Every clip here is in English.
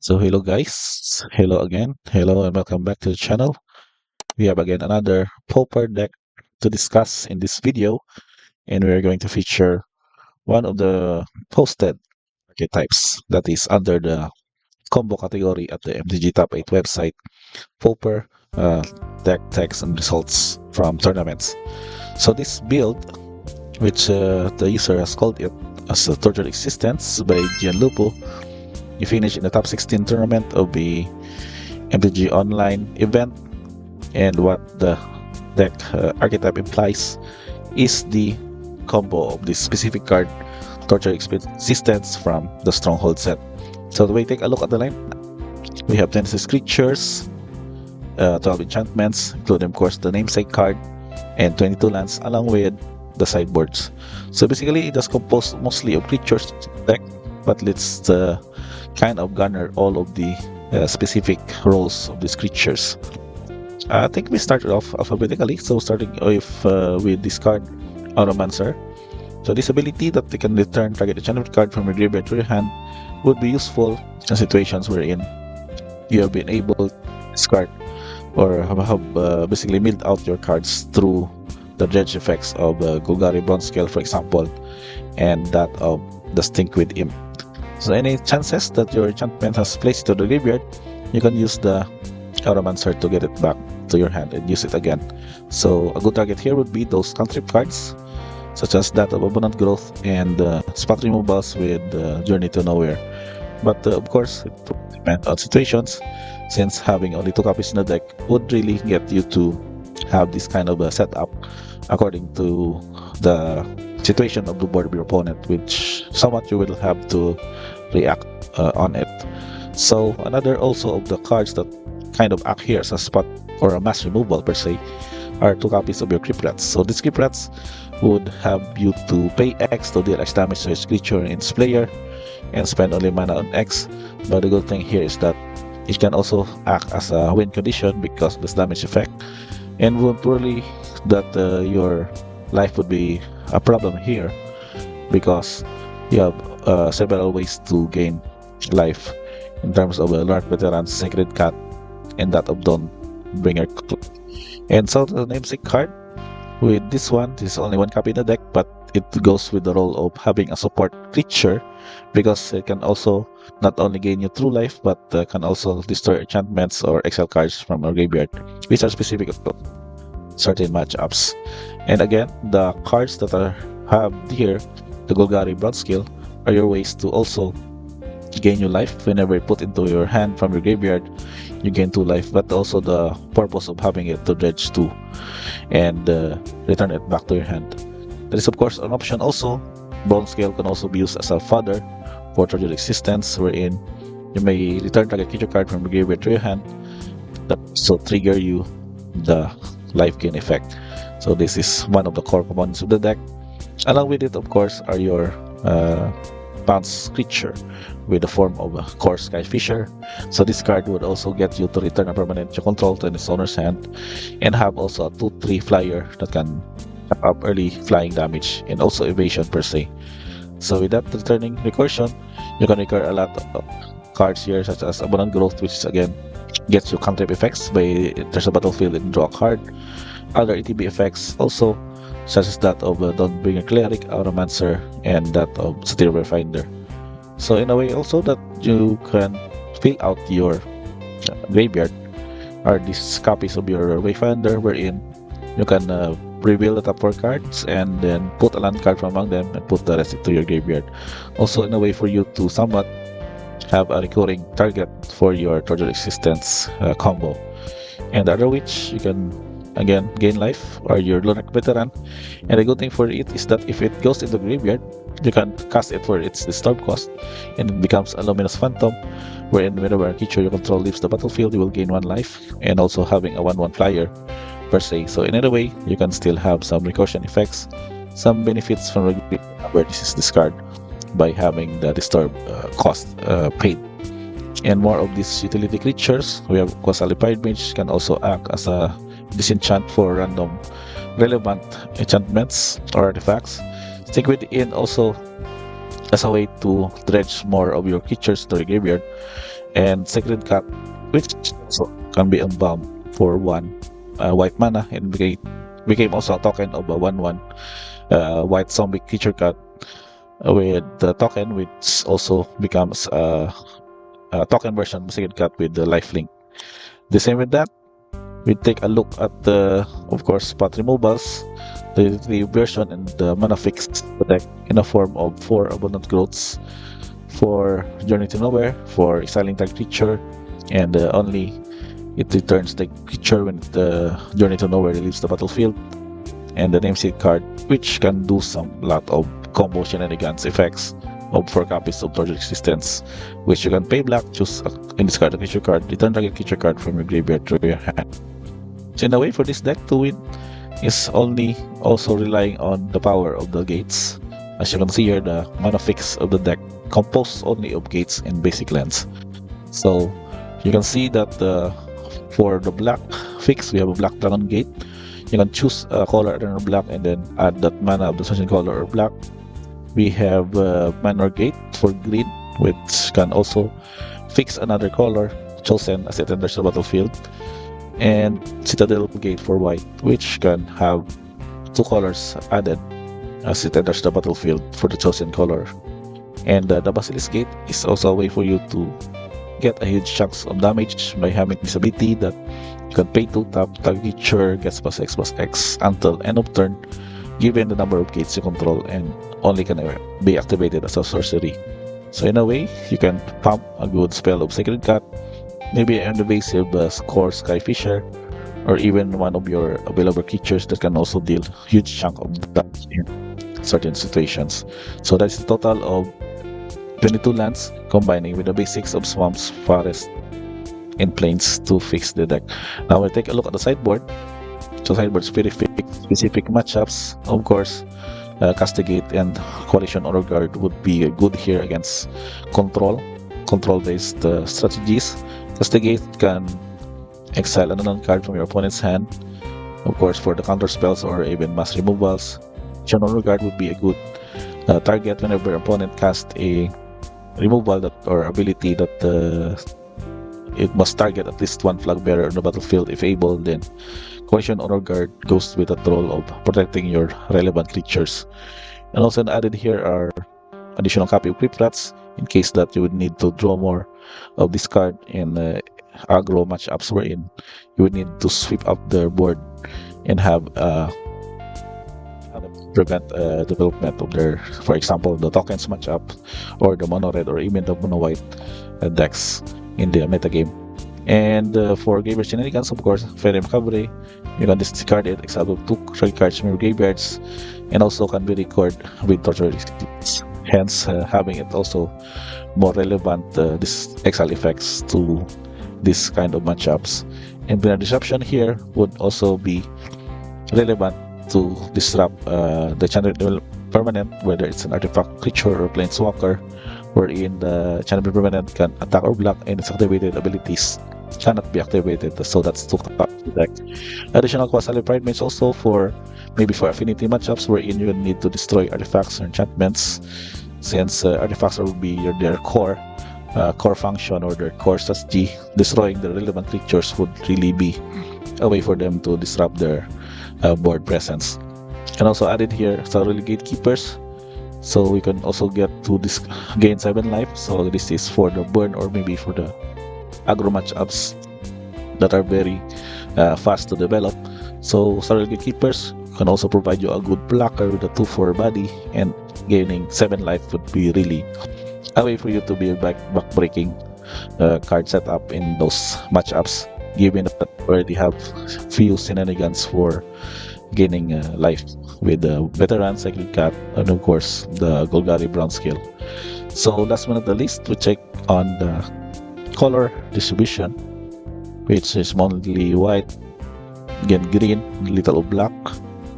So hello guys, hello again, hello and welcome back to the channel. We have again another Pauper deck to discuss in this video, and we are going to feature one of the posted archetypes that is under the combo category at the MTG Top 8 website, Pauper deck text and results from tournaments. So this build, which the user has called it as a Tortured Existence by Gianlupo, you finish in the top 16 tournament of the MTG Online event, and what the deck archetype implies is the combo of this specific card, Torture Existence, from the Stronghold set. So the way we take a look at the line, we have 26 creatures, 12 enchantments, including of course the namesake card, and 22 lands along with the sideboards. So basically it is composed mostly of creatures deck, but let's kind of garner all of the specific roles of these creatures. I think we started off alphabetically, so starting with this card, Automancer. So this ability that they can return target enchantment card from your graveyard to your hand would be useful in situations wherein you have been able to discard or have basically milled out your cards through the dredge effects of Golgari Bronze Scale, for example, and that of the Stink with Imp. So any chances that your enchantment has placed to the graveyard, you can use the Automancer to get it back to your hand and use it again. So a good target here would be those cantrip cards, such as that of Abundant Growth and spot removals with Journey to Nowhere. But of course, it would depend on situations, since having only 2 copies in the deck would really get you to have this kind of a setup according to the situation of the board of your opponent, which somewhat you will have to react on it. So another also of the cards that kind of act here as a spot or a mass removal per se are 2 copies of your Crypt Rats. So these Crypt Rats would have you to pay X to deal X damage to each creature in its player and spend only mana on X. But the good thing here is that it can also act as a win condition because of this damage effect, and won't worry that your life would be a problem here, because you have several ways to gain life in terms of Lark Veteran, Sacred Cat, and that of Dawnbringer. And so the namesake card, with this one, this is only 1 copy in the deck, but it goes with the role of having a support creature, because it can also not only gain you true life, but can also destroy enchantments or exile cards from our graveyard, which are specific to certain matchups. And again, the cards that have here the Golgari Bronze Skill are your ways to also gain your life. Whenever you put into your hand from your graveyard, you gain 2 life, but also the purpose of having it to dredge 2 and return it back to your hand. There is of course an option also. Bronze Scale can also be used as a fodder for Tortured Existence, wherein you may return target creature card from the graveyard to your hand, that so trigger you the life gain effect. So this is one of the core components of the deck. Along with it, of course, are your bounce creature with the form of a core Skyfisher. So this card would also get you to return a permanent you control to its owner's hand, and have also a 2/3 flyer that can tap up early flying damage and also evasion per se. So with that returning recursion, you can recur a lot of cards here, such as Abundant Growth, which is again gets you cantrip effects by there's a battlefield and draw a card. Other ETB effects also, such as that of Dawnbringer Cleric, Automancer, and that of Satyr Finder. So in a way also that you can fill out your graveyard are these copies of your Wayfinder, wherein you can reveal the top 4 cards and then put a land card from among them and put the rest into your graveyard. Also in a way for you to somewhat have a recurring target for your Tortured Existence combo. And the other which you can again gain life are your Lunar Veteran, and the good thing for it is that if it goes into the graveyard, you can cast it for its disturb cost, and it becomes a Luminous Phantom, wherein whenever a creature you control leaves the battlefield, you will gain 1 life, and also having a 1/1 flyer per se. So in either way, you can still have some recursion effects, some benefits from where this is discard by having the disturb cost paid. And more of these utility creatures, we have Quasalified Mage, can also act as a disenchant for random relevant enchantments or artifacts. Stick with in also as a way to dredge more of your creatures to the graveyard, and Sacred Cut, which also can be unbound for one white mana and became also a token of a 1/1 white zombie creature card with the token, which also becomes a token version of Sacred Cut with the lifelink. The same with that, we take a look at the, of course, spot removals, the version and the mana fix deck in the form of 4 abundant growths for Journey to Nowhere, for exiling target creature, and only it returns the creature when the Journey to Nowhere leaves the battlefield, and the namesake card, which can do some lot of combo shenanigans effects of 4 copies of Torture Resistance, which you can pay black, choose and discard a creature card, return target creature card from your graveyard to your hand. So in a way for this deck to win is only also relying on the power of the gates. As you can see here, the mana fix of the deck composed only of gates and basic lands. So you can see that for the black fix, we have a black dragon gate. You can choose a color other than black and then add that mana of the chosen color or black. We have Manor Gate for green, which can also fix another color chosen as it enters the battlefield, and Citadel Gate for white, which can have 2 colors added as it enters the battlefield for the chosen color. And the Basilisk Gate is also a way for you to get a huge chunks of damage by having this ability that you can pay 2 tap, target creature gets +X/+X until end of turn, given the number of gates you control, and only can be activated as a sorcery. So in a way, you can pump a good spell of Sacred Cut, maybe an invasive Core Skyfisher, or even one of your available creatures that can also deal huge chunk of damage in certain situations. So that's the total of 22 lands, combining with the basics of swamps, forests, and plains to fix the deck. Now we'll take a look at the sideboard. So sideboard specific matchups, of course, Castigate and Coalition Honor Guard would be good here against control-based strategies. Castigate can exile an card from your opponent's hand, of course, for the counter spells or even mass removals. Coalition Honor Guard would be a good target whenever your opponent casts a removal that or ability that it must target at least 1 flag bearer on the battlefield. If able, then Coalition Honor Guard goes with that role of protecting your relevant creatures. And also added here are additional copy of Crypt Rats in case that you would need to draw more of this card in aggro matchups wherein you would need to sweep up the board and have prevent development of their, for example, the tokens matchup or the mono red or even the mono white decks in the metagame. And for graveyard shenanigans, of course, Fairy Macabre, you can discard it, exile 2 trade cards from your graveyards, and also can be recorded with Torture Resistance, hence having it also more relevant this exile effects to this kind of matchups. And the disruption here would also be relevant to disrupt the channel permanent, whether it's an artifact creature or planeswalker, wherein the channel permanent can attack or block and its activated abilities cannot be activated. So that's 2 cards to deck. Additional Quasar Pride Mage also for maybe for affinity matchups wherein you need to destroy artifacts or enchantments, since artifacts will be their core function or their core strategy. Destroying the relevant creatures would really be a way for them to disrupt their board presence. And also added here Thoroughly Gatekeepers, so we can also get to this gain 7 life. So this is for the burn or maybe for the aggro matchups that are very fast to develop. So Thoroughly Gatekeepers can also provide you a good blocker with a 2/4 body, and gaining 7 life would be really a way for you to be a back-breaking card setup in those matchups, given that you already have few shenanigans for gaining life with the Veteran, Cycling Cat, and of course the Golgari Brown Scale. So last but not the least, we check on the color distribution, which is mostly white, again green, little of black,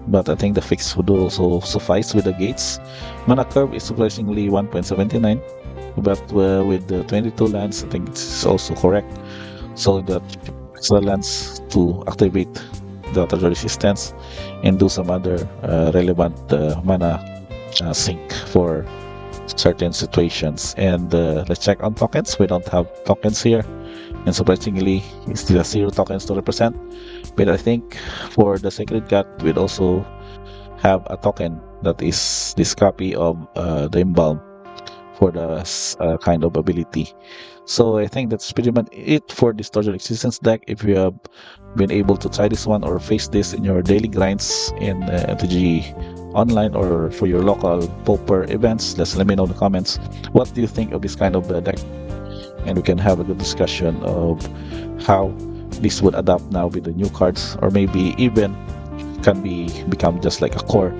but I think the fix would also suffice with the gates. Mana curve is surprisingly 1.79, but with the 22 lands, I think it's also correct. So the extra lands to activate the Torture Resistance and do some other relevant mana sync for certain situations. And let's check on tokens. We don't have tokens here, and surprisingly, it's still 0 tokens to represent. But I think for the Sacred Cat, we'd also have a token that is this copy of the Embalm for the kind of ability. So I think that's pretty much it for this Torture Existence deck. If you have been able to try this one or face this in your daily grinds in MTG online or for your local Pauper events, just let me know in the comments. What do you think of this kind of deck? And we can have a good discussion of how this would adapt now with the new cards, or maybe even can become just like a core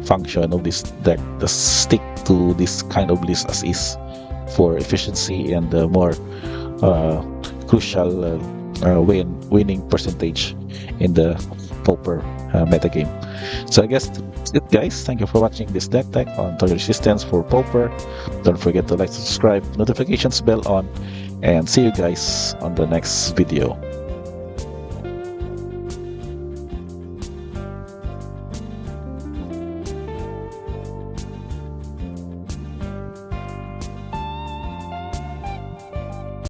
function of this deck. Just stick to this kind of list as is for efficiency and more crucial winning percentage in the Pauper metagame. So I guess that's it, guys. Thank you for watching this deck on Total Resistance for Pauper. Don't forget to like, subscribe, notifications bell on, and see you guys on the next video.